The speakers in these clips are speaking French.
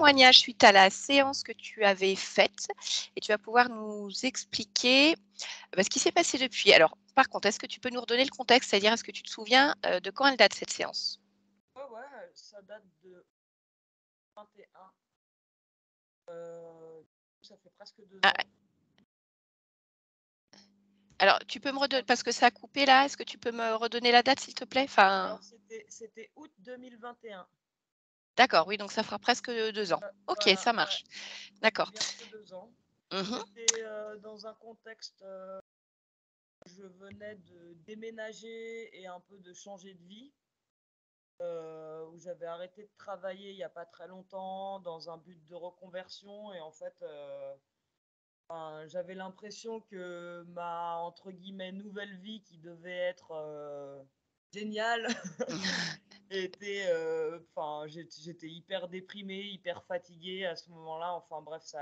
témoignage suite à la séance que tu avais faite et tu vas pouvoir nous expliquer, ce qui s'est passé depuis. Alors, par contre, est-ce que tu peux nous redonner le contexte? C'est-à-dire, est-ce que tu te souviens, de quand elle date cette séance? Ouais, ouais, ça date de 21. Ça fait presque 2 Ah, ans. alors tu peux me redonner parce que ça a coupé là, est-ce que tu peux me redonner la date s'il te plaît? Enfin, Alors, c'était août 2021. d'accord, oui, donc ça fera presque, 2 ans. OK, Voilà, ça ouais, marche. ça fait D'accord. bientôt 2 ans. Mmh. C'était dans un contexte, je venais de déménager et un peu de changer de vie, où j'avais arrêté de travailler il n'y a pas très longtemps dans un but de reconversion et en fait, enfin, j'avais l'impression que ma, entre guillemets, «nouvelle vie» qui devait être, géniale était, enfin, j'étais hyper déprimée, hyper fatiguée à ce moment-là. Enfin bref, ça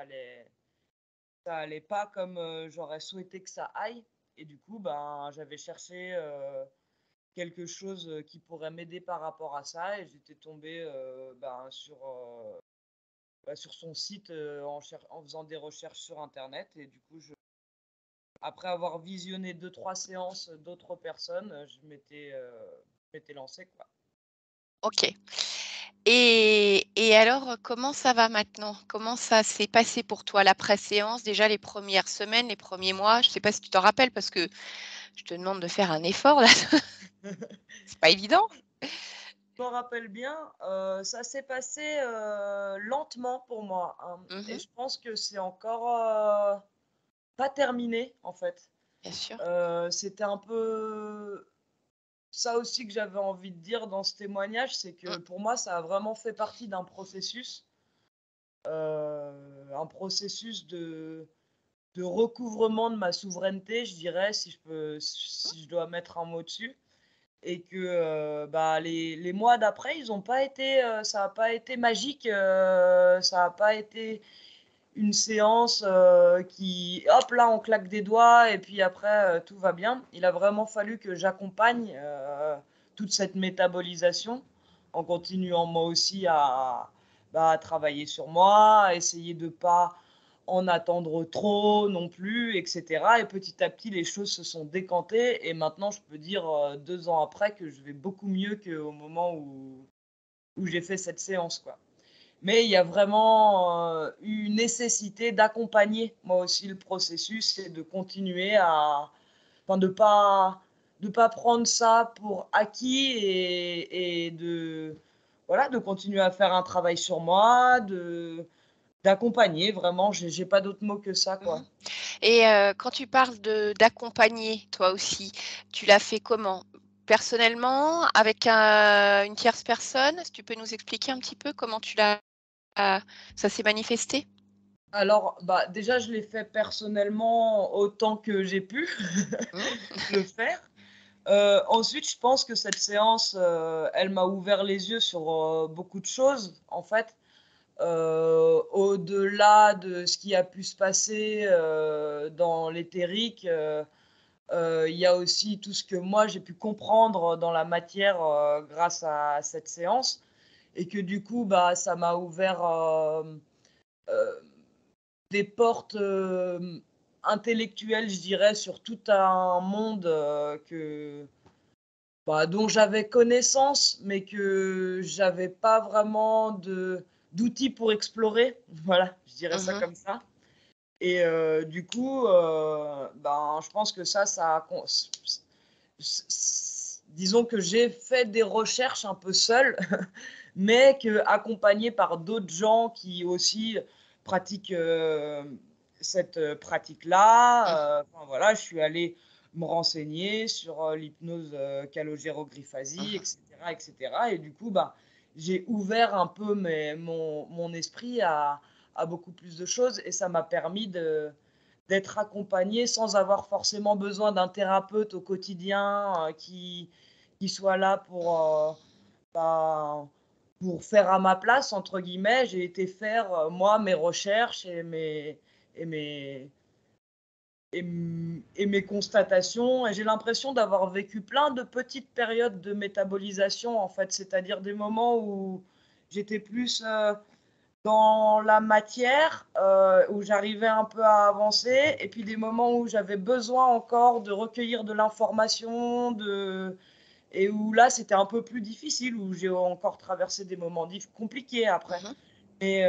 allait pas comme, j'aurais souhaité que ça aille et du coup, ben, j'avais cherché, quelque chose, qui pourrait m'aider par rapport à ça et j'étais tombée, ben, sur son site, en faisant des recherches sur internet et du coup, après avoir visionné 2-3 séances d'autres personnes, je m'étais lancée, quoi. OK. Et alors, comment ça va maintenant? Comment ça s'est passé pour toi l'après-séance? Déjà les premières semaines, les premiers mois? Je ne sais pas si tu t'en rappelles parce que je te demande de faire un effort là, c'est pas évident. Je m'en rappelle bien, ça s'est passé, lentement pour moi, hein et Mmh. je pense que c'est encore, pas terminé, en fait. Bien sûr. C'était un peu ça aussi que j'avais envie de dire dans ce témoignage, c'est que Mmh. pour moi, ça a vraiment fait partie d'un processus, un processus de recouvrement de ma souveraineté, je dirais, si je dois mettre un mot dessus et que, bah, les mois d'après, ils ont pas été, ça a pas été magique, ça a pas été une séance, qui hop là, on claque des doigts et puis après, tout va bien. Il a vraiment fallu que j'accompagne, toute cette métabolisation en continuant moi aussi bah, à travailler sur moi, à essayer de pas en attendre trop non plus et cetera et petit à petit, les choses se sont décantées et maintenant je peux dire, 2 ans après que je vais beaucoup mieux qu'au moment où j'ai fait cette séance, quoi. Mais il y a vraiment, une nécessité d'accompagner, moi aussi, le processus et de continuer à enfin, de pas prendre ça pour acquis et de voilà, de continuer à faire un travail sur moi, d'accompagner vraiment, j'ai pas d'autre mot que ça, Mmh. quoi. Et quand tu parles de d'accompagner toi aussi, tu l'as fait comment? Personnellement? Avec une tierce personne? Est-ce que tu peux nous expliquer un petit peu comment tu l'as ça s'est manifesté? Alors, bah, déjà, je l'ai fait personnellement autant que j'ai pu Mmh. le faire. Ensuite, je pense que cette séance, elle m'a ouvert les yeux sur, beaucoup de choses, en fait. Au-delà de ce qui a pu se passer, dans l'éthérique, il y a aussi tout ce que moi j'ai pu comprendre dans la matière, grâce à cette séance et que du coup, bah, ça m'a ouvert, heu, des portes, intellectuelles, je dirais, sur tout un monde, bah, dont j'avais connaissance, mais que j'avais pas vraiment d'outils pour explorer. Voilà, je dirais ça Mmh. comme ça et du coup, ben, je pense que ça a con disons que j'ai fait des recherches un peu seule, mais qu'accompagnée par d'autres gens qui aussi pratiquent, cette, pratique-là, enfin voilà, je suis allée me renseigner sur, l'hypnose, calogéroglyphasie Mmh. et cetera et du coup, bah, j'ai ouvert un peu mon esprit à beaucoup plus de choses et ça m'a permis d'être accompagnée sans avoir forcément besoin d'un thérapeute au quotidien, qui soit là bah, pour «faire à ma place» entre guillemets. J'ai été faire, moi, mes recherches et mes et mes constatations et j'ai l'impression d'avoir vécu plein de petites périodes de métabolisation, en fait. C'est-à-dire des moments où j'étais plus, dans la matière, où j'arrivais un peu à avancer et puis des moments où j'avais besoin encore de recueillir de l'information, et où là, c'était un peu plus difficile, où j'ai encore traversé des moments compliqués après. Mmh. Mais,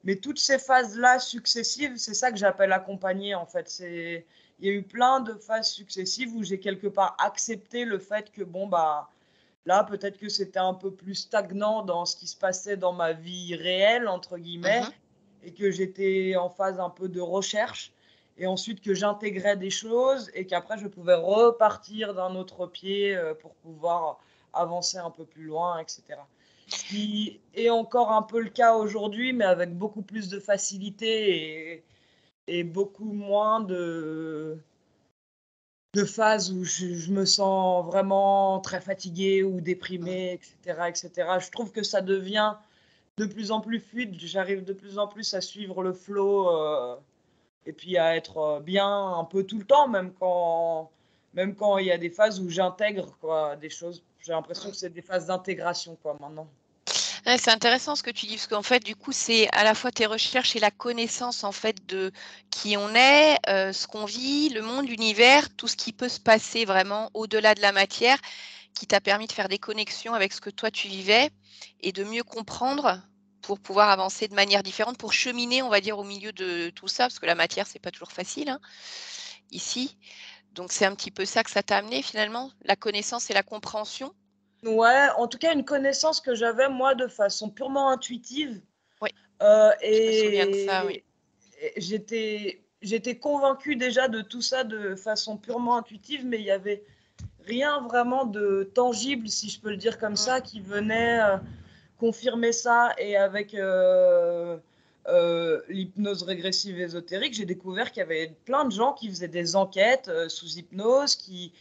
mais toutes ces phases-là successives, c'est ça que j'appelle accompagner en fait. Il y a eu plein de phases successives où j'ai quelque part accepté le fait que bon, bah, là, peut-être que c'était un peu plus stagnant dans ce qui se passait dans ma vie réelle, entre guillemets, Mmh. et que j'étais en phase un peu de recherche. Et ensuite que j'intégrais des choses et qu'après je pouvais repartir d'un autre pied pour pouvoir avancer un peu plus loin, etc. Ce qui est encore un peu le cas aujourd'hui, mais avec beaucoup plus de facilité et beaucoup moins de phases où je me sens vraiment très fatiguée ou Mmh. déprimée, etc., etc. Je trouve que ça devient de plus en plus fluide. J'arrive de plus en plus à suivre le flow et puis à être bien un peu tout le temps, même quand il y a des phases où j'intègre quoi, des choses. J'ai l'impression que Mmh. c'est des phases d'intégration quoi, maintenant. Ouais, c'est intéressant ce que tu dis, parce qu'en fait, du coup, c'est à la fois tes recherches et la connaissance, en fait, de qui on est, ce qu'on vit, le monde, l'univers, tout ce qui peut se passer vraiment au-delà de la matière, qui t'a permis de faire des connexions avec ce que toi tu vivais et de mieux comprendre pour pouvoir avancer de manière différente, pour cheminer, on va dire, au milieu de tout ça, parce que la matière, c'est pas toujours facile, hein, ici. Donc c'est un petit peu ça que ça t'a amené finalement, la connaissance et la compréhension? Ouais, en tout cas, une connaissance que j'avais moi de façon purement intuitive, Oui, heu je me souviens de ça, oui. et j'étais convaincue déjà de tout ça de façon purement intuitive, mais il y avait rien vraiment de tangible, si je peux le dire comme Mmh. ça, qui venait, confirmer ça. Et avec, l'hypnose régressive ésotérique, j'ai découvert qu'il y avait plein de gens qui faisaient des enquêtes, sous hypnose, qui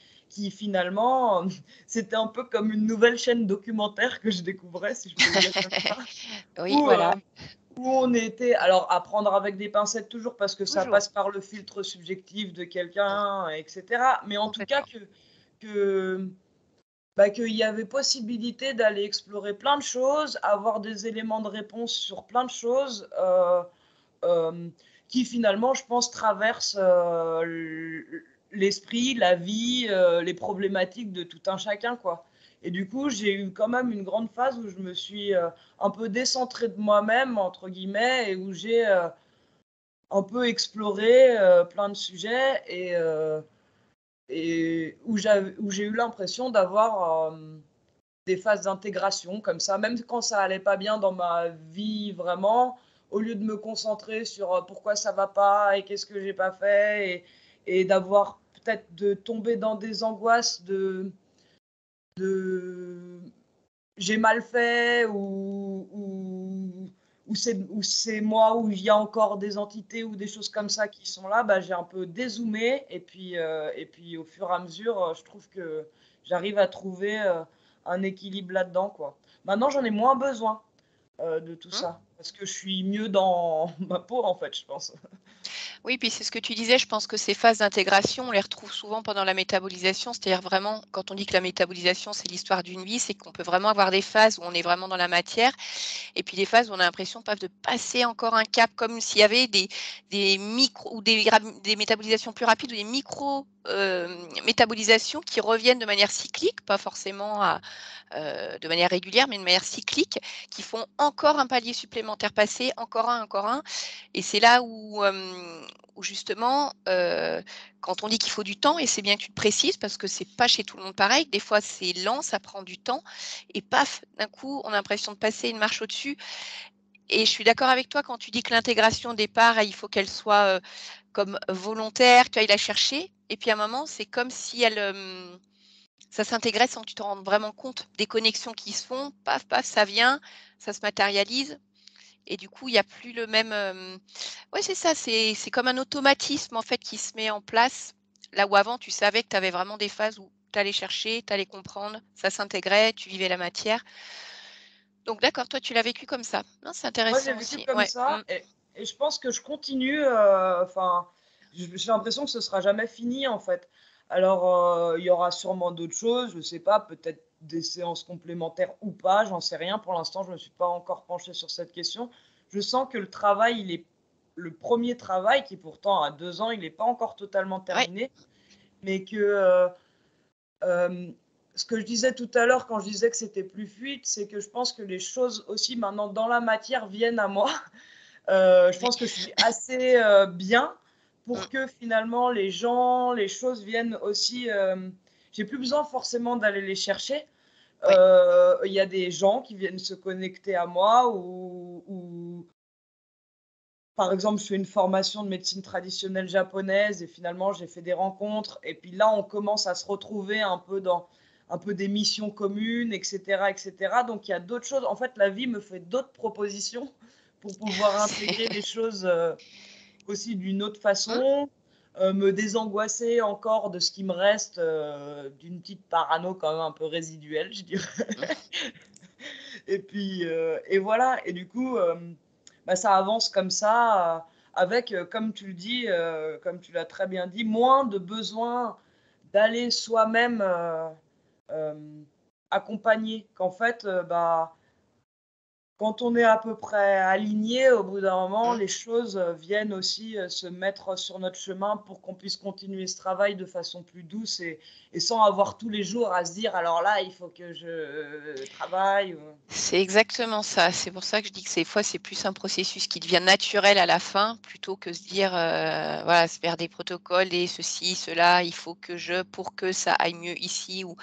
finalement, c'était un peu comme une nouvelle chaîne documentaire que je découvrais, si je peux le dire comme ça, Oui, où, voilà, où on était alors à prendre avec des pincettes toujours parce que ça toujours. passe par le filtre subjectif de Mmh, quelqu'un et cetera, mais en tout cas complètement. que bah, qu'il y avait possibilité d'aller explorer plein de choses, avoir des éléments de réponse sur plein de choses, hem, qui finalement, je pense, traversent, l'esprit, la vie, les problématiques de tout un chacun, quoi. Et du coup, j'ai eu quand même une grande phase où je me suis, un peu «décentrée de moi-même» entre guillemets et où j'ai, un peu exploré, plein de sujets et où j'ai eu l'impression d'avoir, des phases d'intégration comme ça, même quand ça allait pas bien dans ma vie vraiment, au lieu de me concentrer sur, pourquoi ça va pas et qu'est-ce que j'ai pas fait et d'avoir peut-être de tomber dans des angoisses de j'ai mal fait ou c'est moi, où il y a encore des entités ou des choses comme Mmh. ça qui sont là, bah, j'ai un peu dézoomé et puis au fur et à mesure, je trouve que j'arrive à trouver, un équilibre là-dedans, quoi. Maintenant, j'en ai moins besoin, de tout Mmh. ça parce que je suis mieux dans ma peau, en fait, je pense. Oui, puis c'est ce que tu disais, je pense que ces phases d'intégration, on les retrouve souvent pendant la métabolisation. C'est-à-dire vraiment, quand on dit que la métabolisation, c'est l'histoire d'une vie, c'est qu'on peut vraiment avoir des phases où on est vraiment dans la matière et puis des phases où on a l'impression, paf, de passer encore un cap, comme s'il y avait des micros ou des métabolisations plus rapides ou des micros métabolisations qui reviennent de manière cyclique, pas forcément de manière régulière, mais de manière cyclique, qui font encore un palier supplémentaire passer, encore un. Et c'est là où justement, quand on dit qu'il faut du temps, et c'est bien que tu le précises parce que c'est pas chez tout le monde pareil, des fois c'est lent, ça prend du temps et paf, d'un coup, on a l'impression de passer une marche au-dessus. Et je suis d'accord avec toi quand tu dis que l'intégration au départ, il faut qu'elle soit, comme volontaire, tu ailles la chercher et puis à un moment, c'est comme si elle, ça s'intégrait sans que tu te rendes vraiment compte des connexions qui se font, paf, paf, ça vient, ça se matérialise et du coup, il y a plus le même, ouais, c'est ça, c'est comme un automatisme, en fait, qui se met en place. Là où avant, tu savais que tu avais vraiment des phases où tu allais chercher, tu allais comprendre, ça s'intégrait, tu vivais la matière. Donc d'accord, toi, tu l'as vécu comme ça. Non, c'est Moi, j'ai intéressant vécu aussi. comme Ouais. Mmh. ça et je pense que je continue, enfin, j'ai l'impression que ce sera jamais fini, en fait. Alors, il y aura sûrement d'autres choses, je sais pas, peut-être des séances complémentaires ou pas, j'en sais rien. Pour l'instant, je me suis pas encore penchée sur cette question. Je sens que le travail, il est le premier travail qui pourtant a 2 ans, il est pas encore totalement Ouais, terminé, mais que, ce que je disais tout à l'heure quand je disais que c'était plus fluide, c'est que je pense que les choses aussi maintenant dans la matière viennent à moi. Je ouais. pense que je suis assez, bien Mmh, pour que finalement les gens, les choses viennent aussi, j'ai plus besoin forcément d'aller les chercher. ouais. Il y a des gens qui viennent se connecter à moi ou par exemple, je fais une formation de médecine traditionnelle japonaise et finalement j'ai fait des rencontres et puis là, on commence à se retrouver un peu dans un peu des missions communes et cetera et cetera. Donc il y a d'autres choses. En fait, la vie me fait d'autres propositions pour pouvoir intégrer les choses, aussi d'une autre Mmh, façon, me désangoisser encore de ce qui me reste, d'une petite parano quand même un peu résiduelle, je dirais. mmh. Et puis, et voilà et du coup, bah, ça avance comme ça, avec, comme tu le dis, comme tu l'as très bien dit, moins de besoin d'aller soi-même, hem, accompagner. Qu'en fait, bah, quand on est à peu près aligné, au bout d'un moment, Mmh. les choses, viennent aussi, se mettre sur notre chemin pour qu'on puisse continuer ce travail de façon plus douce et sans avoir tous les jours à se dire: «Alors là, il faut que je, travaille», C'est exactement ça. C'est pour ça que je dis que des fois, c'est plus un processus qui devient naturel à la fin, plutôt que se dire, voilà, se faire des protocoles et ceci, cela, il faut que je pour que ça aille mieux ici ou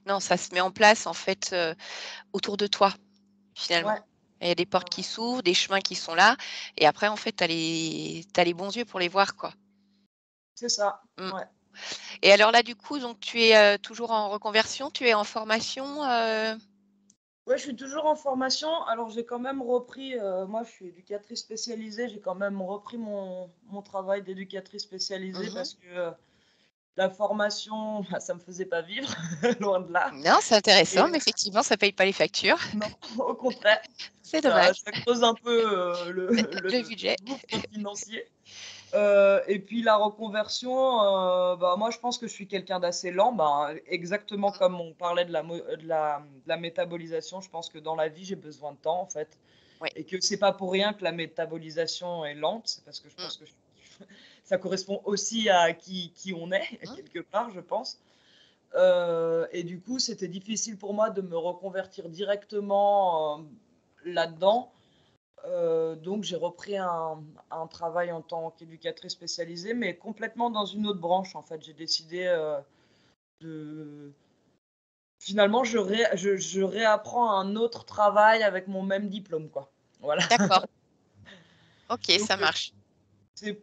non, ça se met en place en fait, autour de toi, finalement. Ouais, Et il y a des ouais, portes qui ouais, s'ouvrent, des chemins qui sont là et après en fait, tu as les bons yeux pour les voir, quoi. c'est ça, Mmh. ouais. Et alors là, du coup, donc tu es, toujours en reconversion? Tu es en formation, Ouais, je suis toujours en formation. Alors j'ai quand même repris, moi je suis éducatrice spécialisée, j'ai quand même repris mon travail d'éducatrice spécialisée Mmh. parce que, la formation, bah, ça me faisait pas vivre, loin de là Non, c'est intéressant, et mais effectivement, ça paye pas les factures. non, au contraire, C'est ça dommage. ça creuse un peu, Le budget. le gouffre financier. Et puis la reconversion, bah, moi je pense que je suis quelqu'un d'assez lent, ben, exactement Mmh, comme on parlait de la métabolisation, je pense que dans la vie j'ai besoin de temps en fait ouais. et que c'est pas pour rien que la métabolisation est lente, c'est parce que je Mmh, pense que ça correspond aussi à qui on est mmh. quelque part, je pense. Et du coup, c'était difficile pour moi de me reconvertir directement, là-dedans. Donc j'ai repris un travail en tant qu'éducatrice spécialisée, mais complètement dans une autre branche, en fait. J'ai décidé, de finalement, je réapprends un autre travail avec mon même diplôme, quoi. Voilà. D'accord. OK, Donc ça marche.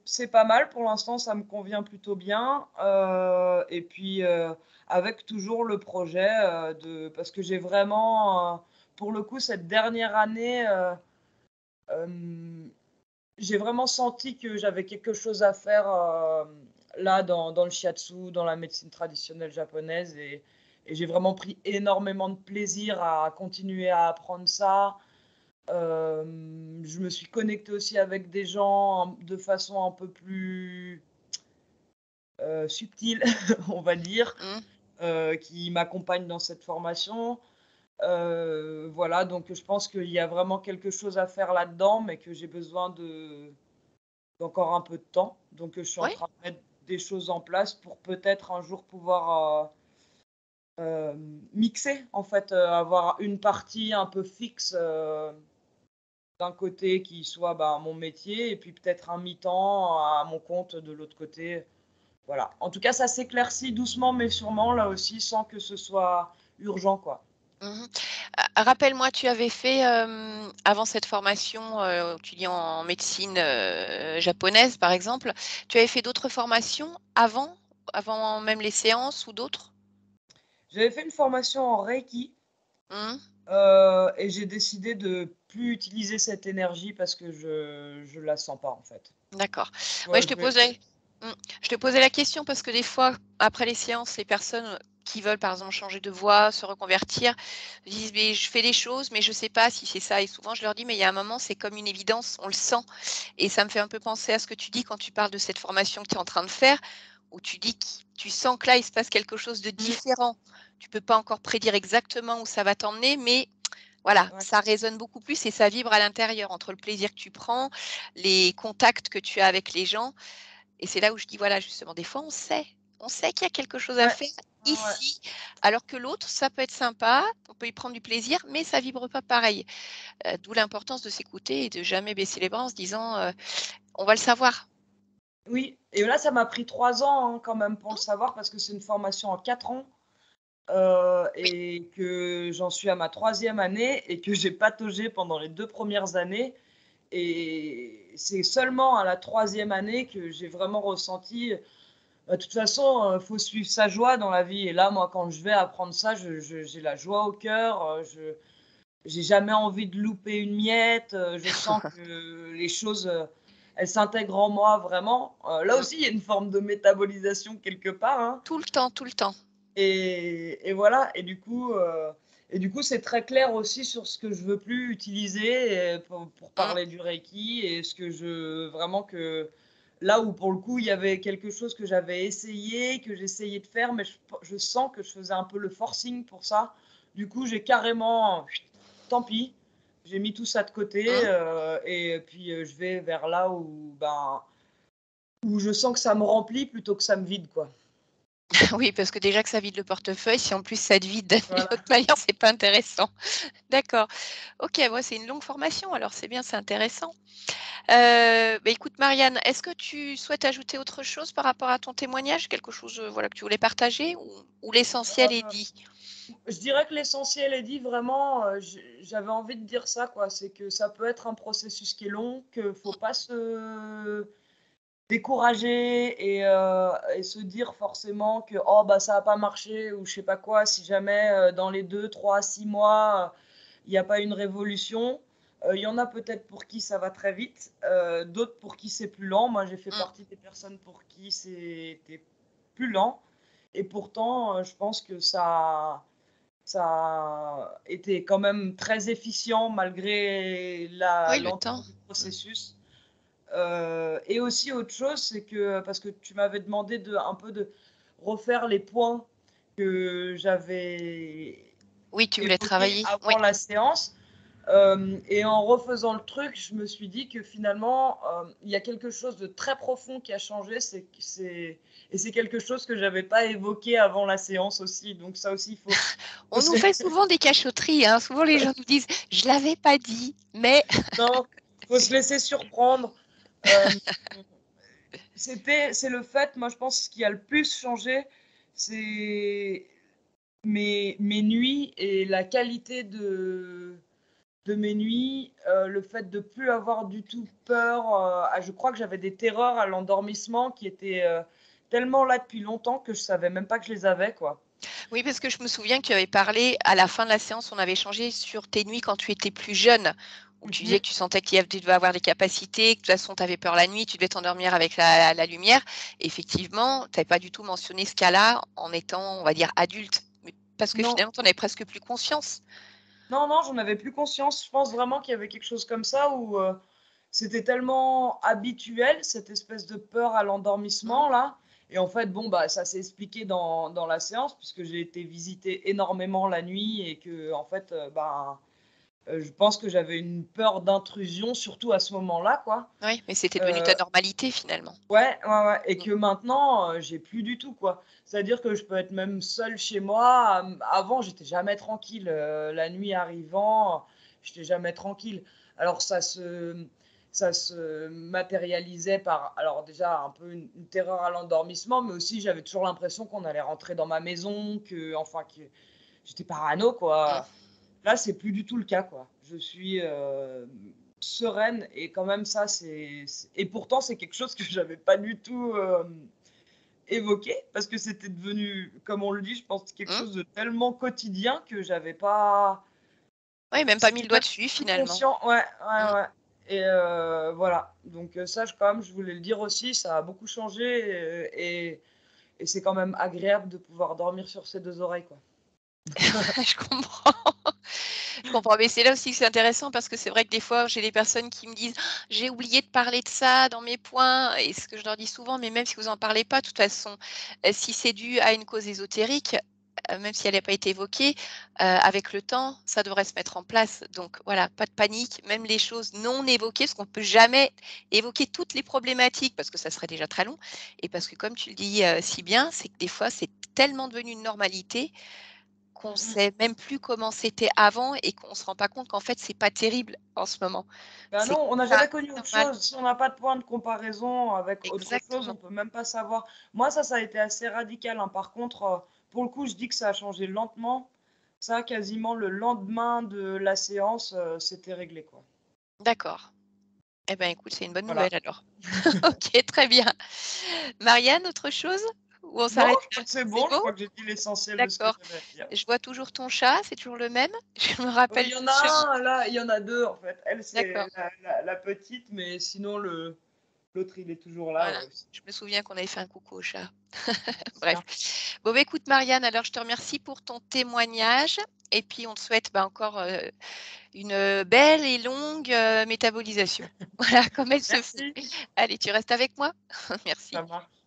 c'est pas mal pour l'instant, ça me convient plutôt bien, et puis, avec toujours le projet, de parce que j'ai vraiment, pour le coup, cette dernière année, hem, j'ai vraiment senti que j'avais quelque chose à faire, là, dans le shiatsu, dans la médecine traditionnelle japonaise et j'ai vraiment pris énormément de plaisir à continuer à apprendre ça. Je me suis connectée aussi avec des gens de façon un peu plus, subtile, on va dire, Mmh. qui m'accompagnent dans cette formation. Voilà, donc je pense qu'il y a vraiment quelque chose à faire là-dedans, mais que j'ai besoin d'encore un peu de temps. Donc, je suis en Ouais, train de mettre des choses en place pour peut-être un jour pouvoir, mixer en fait, avoir une partie un peu fixe, d'un côté qui soit, bah, mon métier et puis peut-être un mi-temps à mon compte de l'autre côté. Voilà. En tout cas, ça s'éclaircit doucement mais sûrement là aussi sans que ce soit urgent, quoi. mmh. Rappelle-moi, tu avais fait, avant cette formation, tu dis en médecine, japonaise, par exemple, tu avais fait d'autres formations avant? Avant même les séances ou d'autres? J'avais fait une formation en reiki, Mmh. et j'ai décidé de plus utiliser cette énergie parce que je la sens pas, en fait. D'accord. Ouais, Ouais, je vais mmh, je te posais la question parce que des fois, après les séances, les personnes, qui veulent, par exemple, changer de voie, se reconvertir, disent: «Mais je fais les choses, mais je ne sais pas si c'est ça» et souvent je leur dis: «Mais il y a un moment, c'est comme une évidence, on le sent» et ça me fait un peu penser à ce que tu dis quand tu parles de cette formation que tu es en train de faire, où tu dis que tu sens que là, il se passe quelque chose de mmh, différent. Tu peux pas encore prédire exactement où ça va t'emmener, mais voilà, Ouais. ça résonne beaucoup plus et ça vibre à l'intérieur entre le plaisir que tu prends, les contacts que tu as avec les gens et c'est là où je dis voilà, justement, des fois on sait qu'il y a quelque chose à Ouais. faire Ouais, ouais. ici, alors que l'autre, ça peut être sympa, on peut y prendre du plaisir, mais ça vibre pas pareil. D'où l'importance de s'écouter et de jamais baisser les bras en se disant, «On va le savoir». Oui et là, ça m'a pris 3 ans, hein, quand même pour le Mmh, savoir parce que c'est une formation en 4 ans, oui. et que j'en suis à ma troisième année et que j'ai pataugé pendant les 2 premières années et c'est seulement à la troisième année que j'ai vraiment ressenti, bah, de toute façon, faut suivre sa joie dans la vie et là, moi, quand je vais apprendre ça, je j'ai la joie au cœur, je j'ai jamais envie de louper une miette, je sens que les choses, elles s'intègrent en moi vraiment. Là Mmh. aussi, il y a une forme de métabolisation quelque part, hein Tout le temps. et voilà et du coup, c'est très clair aussi sur ce que je veux plus utiliser, pour Mmh. parler du reiki et ce que je vraiment que là où pour le coup, il y avait quelque chose que j'avais essayé, que j'essayais de faire, mais je sens que je faisais un peu le forcing pour ça. Du coup, j'ai carrément tant pis, j'ai mis tout ça de côté, Mmh. et puis, je vais vers là où, ben, où je sens que ça me remplit plutôt que ça me vide, quoi. Oui, parce que déjà que ça vide le portefeuille, si en plus ça te vide d'une Voilà. autre manière, c'est pas intéressant. D'accord. OK, ouais, c'est une longue formation alors c'est bien, c'est intéressant. Écoute Marianne, est-ce que tu souhaites ajouter autre chose par rapport à ton témoignage? Quelque chose, voilà, que tu voulais partager ou l'essentiel est dit? Je dirais que l'essentiel est dit vraiment, j'avais envie de dire ça, quoi. C'est que ça peut être un processus qui est long, que faut Mmh, pas se décourager et se dire forcément que: «Oh bah, ça a pas marché» ou je sais pas quoi, si jamais, dans les 2, 3, 6 mois, il y a pas une révolution. Il y en a peut-être pour qui ça va très vite, d'autres pour qui c'est plus lent. Moi, j'ai fait mmh. partie des personnes pour qui c'était plus lent et pourtant, je pense que ça a été quand même très efficient malgré la Oui, le temps. lenteur du Mmh. processus. Et aussi autre chose, c'est que parce que tu m'avais demandé de un peu de refaire les points que j'avais Oui, tu voulais évoqués travailler? Oui. avant la séance, et en refaisant le truc, je me suis dit que finalement, il y a quelque chose de très profond qui a changé, c'est quelque chose que j'avais pas évoqué avant la séance aussi, donc ça aussi, faut On se nous fait souvent des cachotteries, hein. Souvent les gens nous disent: «Je l'avais pas dit, mais» non, faut se laisser surprendre. Hem, c'est le fait, moi, je pense, ce qui a le plus changé, c'est mes nuits et la qualité de mes nuits, le fait de plus avoir du tout peur, je crois que j'avais des terreurs à l'endormissement qui étaient, tellement là depuis longtemps que je savais même pas que je les avais, quoi. Oui, parce que je me souviens que tu avais parlé à la fin de la séance, on avait échangé sur tes nuits quand tu étais plus jeune, où tu disais Mmh. que tu sentais tu devais avoir des capacités, que de toute façon tu avais peur la nuit, tu devais t'endormir avec la lumière. Effectivement, tu avais pas du tout mentionné ce cas-là en étant, on va dire, adulte, mais parce que Non, finalement tu en avais presque plus conscience. non, non, j'en avais plus conscience. Je pense vraiment qu'il y avait quelque chose comme ça où, c'était tellement habituel, cette espèce de peur à Mmh. l'endormissement là et en fait, bon, bah, ça s'est expliqué dans la séance puisque j'ai été visiter énormément la nuit et que en fait, ben, je pense que j'avais une peur d'intrusion surtout à ce moment-là, quoi. Oui, mais c'était devenu ta Heu, normalité finalement. ouais, ouais, ouais et Mmh. que maintenant, j'ai plus du tout, quoi. C'est-à-dire que je peux être même seule chez moi, avant j'étais jamais tranquille, la nuit arrivant, j'étais jamais tranquille. Alors ça se matérialisait par alors déjà un peu une terreur à l'endormissement, mais aussi j'avais toujours l'impression qu'on allait rentrer dans ma maison, que j'étais parano, Mmh. quoi. Là, c'est plus du tout le cas, quoi. Je suis, sereine et quand même ça, c'est et pourtant c'est quelque chose que j'avais pas du tout, évoqué parce que c'était devenu, comme on le dit, je pense quelque Mmh. chose de tellement quotidien que j'avais pas Oui, même pas mis c'était le doigt même dessus plus finalement. conscient ouais, Mmh. ouais, ouais et voilà donc ça, quand même, je voulais le dire aussi, ça a beaucoup changé, et c'est quand même agréable de pouvoir dormir sur ses 2 oreilles, quoi. Je comprends. Je comprends, mais c'est là aussi que c'est intéressant parce que c'est vrai que des fois, j'ai des personnes qui me disent: «Ah, j'ai oublié de parler de ça dans mes points» et ce que je leur dis souvent: «Mais même si vous en parlez pas, de toute façon, si c'est dû à une cause ésotérique, même si elle n'a pas été évoquée, avec le temps, ça devrait se mettre en place. Donc voilà, pas de panique, même les choses non évoquées, parce qu'on ne peut jamais évoquer toutes les problématiques parce que ça serait déjà très long et parce que comme tu le dis, si bien, c'est que des fois, c'est tellement devenu une normalité qu'on Mmh mh. sait même plus comment c'était avant et qu'on se rend pas compte qu'en fait, c'est pas terrible en ce moment. Bah, C'est non, on n'a ça jamais connu autre normal. chose. Si on n'a pas de point de comparaison avec autre chose, on Exactement. peut même pas savoir. Moi, ça a été assez radical, hein. Par contre, pour le coup, je dis que ça a changé lentement. Ça, quasiment le lendemain de la séance, c'était réglé, quoi. D'accord. Eh ben, écoute, c'est une bonne Voilà. nouvelle alors. OK, très bien. Marianne, autre chose? Ou on Non, s'arrête je là? crois que c'est C'est bon, je bon? crois que j'ai dit l'essentiel de ce que D'accord. j'avais à dire. Je vois toujours ton chat, c'est toujours le même? Je me rappelle Il y en plus sur a un là, il y en a 2 en fait. Elle, c'est d'accord, la petite, mais sinon l'autre, il est toujours là, voilà. ouais, aussi. Je me souviens qu'on avait fait un coucou au chat. C'est Bref. ça. Bon, bah, écoute Marianne, alors je te remercie pour ton témoignage et puis on te souhaite, bah, encore, une, belle et longue, métabolisation. Voilà, comme elle se fait. Merci, Allez, tu restes avec moi? ça Merci. marche.